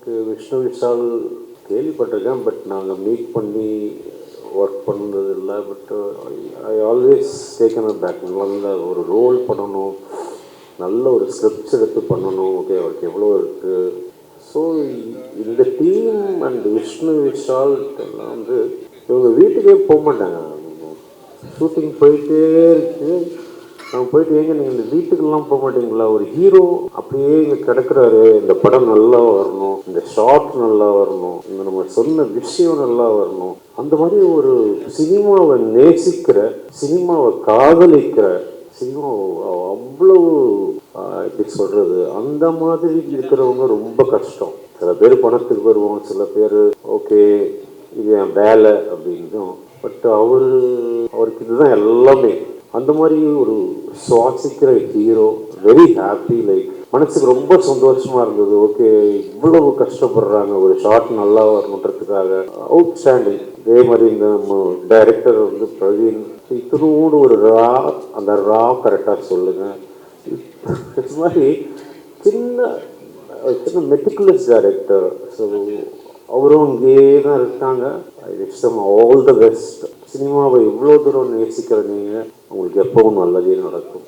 எனக்கு விஷ்ணு விஷால் கேள்விப்பட்டிருக்கேன். பட் நாங்கள் மீட் பண்ணி ஒர்க் பண்ணது இல்லை. But I always taken a back. நல்ல ஒரு ரோல் பண்ணணும், நல்ல ஒரு ஸ்கிரிப்ட்ஸ் எடுத்து பண்ணணும். ஓகே, அவருக்கு எவ்வளோ இருக்குது. ஸோ இந்த டீம் அண்ட் விஷ்ணு விஷால் எல்லாம் வந்து இவங்க வீட்டுக்கே போக மாட்டாங்க. ஷூட்டிங் போயிட்டே இருக்கு, அவங்க போயிட்டு ஏங்க நீங்கள் இந்த வீட்டுக்கெல்லாம் போக மாட்டீங்களா? ஒரு ஹீரோ அப்படியே இங்கே கிடக்குறாரு, இந்த படம் நல்லா வரணும், இந்த ஷார்ட் நல்லா வரணும், இந்த நம்ம சொன்ன விஷயம் நல்லா வரணும், அந்த மாதிரி ஒரு சினிமாவை நேசிக்கிற, சினிமாவை காதலிக்கிற, சினிமா அவ்வளவு எப்படி சொல்கிறது, அந்த மாதிரி இருக்கிறவங்க ரொம்ப கஷ்டம். சில பேர் பணத்துக்கு வருவோம், சில பேர் ஓகே இது என் வேலை அப்படின்னும். பட் அவருக்கு இதுதான் எல்லாமே. அந்த மாதிரி ஒரு சுவாசிக்கிற ஹீரோ, வெரி ஹாப்பி. லைக் மனசுக்கு ரொம்ப சந்தோஷமா இருந்தது. ஓகே, இவ்வளவு கஷ்டப்படுறாங்க ஒரு ஷார்ட் நல்லா வரணுன்றதுக்காக. Out standing. இதே மாதிரி இந்த டைரக்டர் வந்து பிரவீன், இத்தினோடு ஒரு அந்த கரெக்டாக சொல்லுங்கள். இது மாதிரி சின்ன சின்ன மெட்டிகுலஸ் டைரக்டர். ஸோ அவரும் இங்கே தான் இருக்காங்க. I wish them all the best. சினிமாவை எவ்வளோ தூரம் நேசிக்கிற நீங்கள், உங்களுக்கு எப்பவும் நல்லதே நடக்கும்.